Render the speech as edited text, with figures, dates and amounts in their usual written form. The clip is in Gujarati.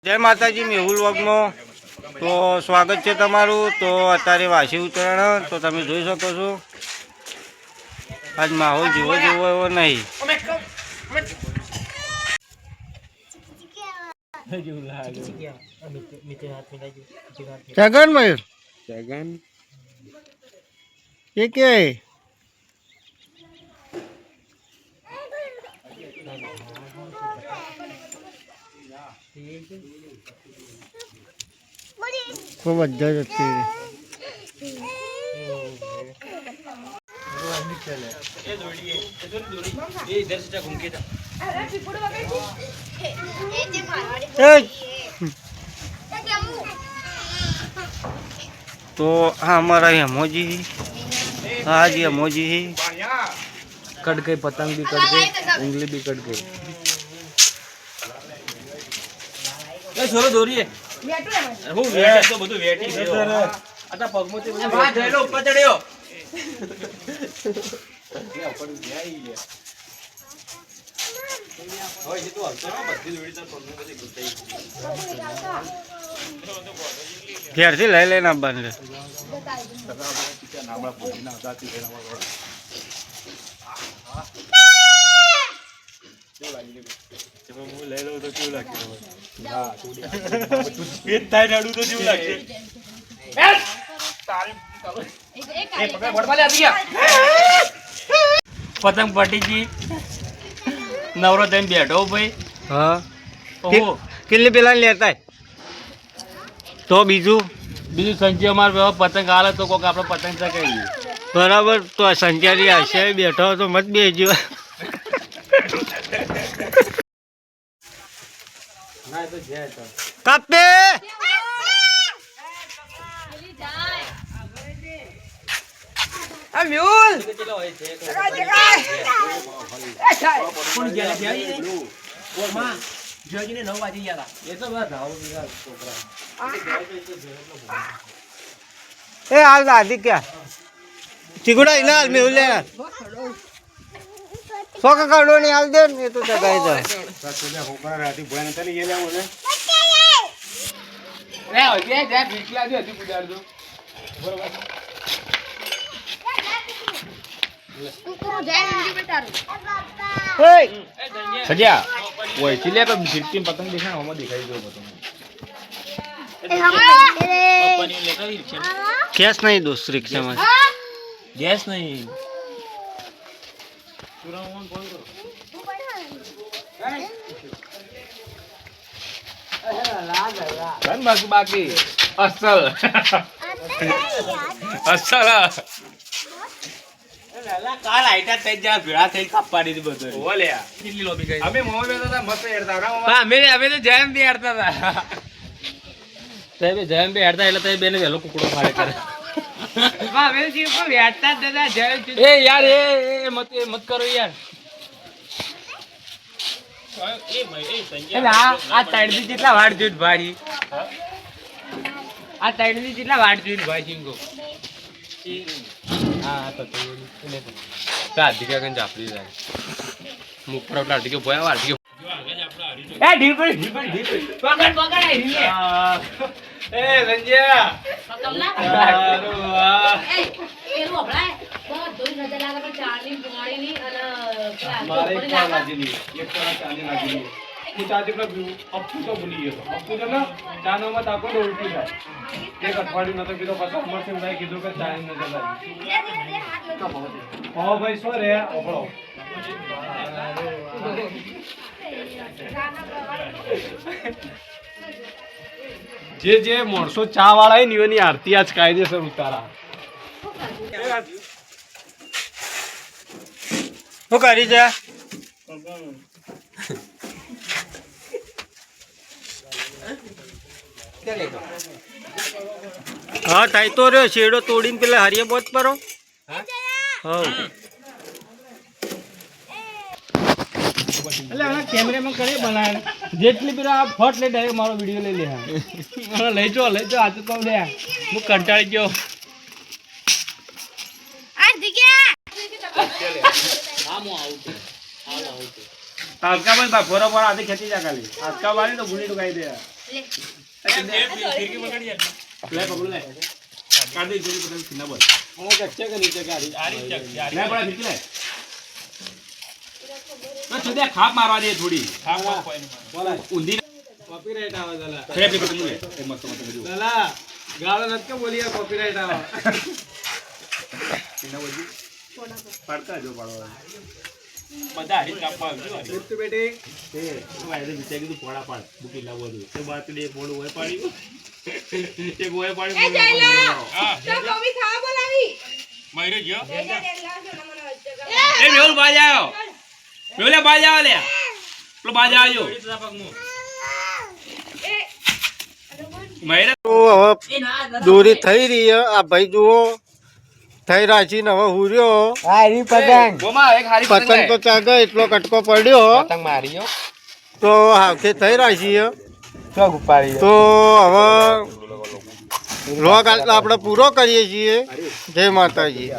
જય માતાજી મેહુલ વ્લોગમાં તો સ્વાગત છે તમારું। તો અત્યારે વાસી ઉત્તરાયણ તો તમે જોઈ શકો છો આજ માહોલ જેવો એવો નહીં। જગન મયુર જગન એ કે खूब अच्छा लगती है। तो हाँ हमारा यमोजी हाँ जी यमोजी ही कट गई, पतंग भी कट गई, उंगली भी कट गई। छोरो दोरी है હું વેટ તો બધું વેટી છે આતા પગમોથી બધું બહાર જઈલો ઉપર ચડ્યો ઉપર જાય લે હોય જે તો હલતો ને બધી દોડી તાર પગમો બધી ગુતાઈ ઘેરથી લઈ લઈને આવવાનું છે નામડા પોતીના હતાથી એના કેવું લાગી લે હું લઈ લઉં તો કેવું લાગે હા તું પેટ થાય નાડું તો કેવું લાગે પતંગ પટી ગઈ નવરો થઈને બેઠો ભાઈ હા કેટલી પેલા લેતા તો બીજું સંજય અમાર પતંગ હાલે તો કોક આપણે પતંગ ચકાવી બરાબર। તો સંજયની હશે બેઠો તો મત બેસજો કાપે મ્યુલ કોણ ગયા છે ઓમાં જોગીને 9 વાગી ગયા હતા એ તો બસ ધાવ બીજા છોકરા એ હાલ દાદી ક્યાં ચીગુડા ઇના હાલ મ્યુલ લે સોક કાઢો ને હાલ દે ને તો જગાઈ દે સાચું હોકરા રાતી ભોય નતા ને એ લેવો ને રે ઓય બે જા ભીખલા દે હતી પુજાર દો બરોબર કુકરો જાય મંજી બેટારો ઓય સજા ઓય ચીલે તો ભીખતી પતંગ દેખાણ ઓમાં દેખાઈ ગયો પતંગ એ હમણાં પપ્પાની લેતા રિક્ષા ગેસ નહીં દોસ્ત રિક્ષામાં ગેસ નહીં સુરાવન બોલો બાકી અસલ અસલ કાલ આઈટા થઈ જા ભેળા થઈ કાપવાની હતી બધું ઓલે કેટલી લોબી ગઈ અમે મોમો બેતા હતા મસ્ત હેડતા હા અમે તો જયમ બી હેડતા હતા સાહેબ જયમ બી હેડતા એટલે તઈ બેને વેલો કુકડો ફાડે કરે વાહ વેલ જી કો હેડતા દાદા જયમ એ યાર એ મત કરો યાર આ તાઈડની જેટલા વાડ જોઈ ભાઈ આ તાઈડની જેટલા વાડ જોઈ ભાઈ સિંગો હા તો એને તો આધિકા કન જાપડી જાય મુખ પર આધિકા ભોયા આધિકા એ ઢીપડી પકડ આઈ રે એ સંજય પકડલા એ રોબળા બહુ દોઈ નજર લાગે પણ ચારની પોણીની અને મારે એક લાગીલી એક ચારની લાગીલી હું ચાજી પર અપ્પુ તો ભૂલી ગયો અપ્પુ તો ના ચાનો મત આપો તો ઉલટી થાય એક અઠવાડિયું નતો કીધો પછી અમરસિંહ ભાઈ કીધું કે ચાની નજર લાગી ઓ ભાઈ સો રે ઓપડો જે માણસો ચા વાળા ને એની આરતી આજ કાયદેસર ઉતારા શું કરી છે હા થાય તો રહ્યો શેડો તોડીને પેલા હરિયા બોત પરો હા એટલે આના કેમેરામાં કરી બનાવે જેટલી પેલા ફટ લઈ ડાયરેક્ટ મારો વિડીયો લઈ લે લઈ જો આ તો કહું લે હું કંટાળી ગયો તાલકા ભાઈ બરોબર આધી ખેતી જા ખાલી આજકા વાળી તો ભૂલી તો ગાઈ દે લે પકડ લે કાઢ દે જોડી પતંગ ના બોલ હું કચ્ચે કે નીચે ગાડી લે બડા ફીકી લે ના છોડે ખાપ મારવા દે થોડી બોલાય ઊંધી કોપીરાઈટ આવે દલા ફેર ફેર પતંગ લે એ મસ્ત મસ્ત જો દલા ગાળો નત કે બોલીએ કોપીરાઈટ આવે એના વજી પાડતા જો પાડવા બધા હરી કાપવા આવજો લિફ્ટ બેટી એ તો આયે વિચાર કીધું પોડા પાડ બુકી લાવવો દે તે બાદ લે પોડું હોય પાડ્યું એક હોય પાડ્યું એ જયલા તો કોબી ખાવા બોલાવી મયરે ગયો એ લાવજો ને મને એ મેહુલ બાજ આવ્યો મેહુલે બાજ આવ્યો લે પેલો બાજ આવ્યો મહેરે તો હવે દોરી થઈ રહી છે આ ભાઈ જુઓ થઈ રાશી ને હવે હુર્યો હારી પતંગ ગોમા એક હારી પતંગ તો ચાગે એટલો કટકો પડ્યો પતંગ માર્યો તો હાવથી થઈ રાશી છે ચોક ઉપાડી તો હવે વ્લોગ આપણે પૂરો કરીએ છીએ જય માતાજી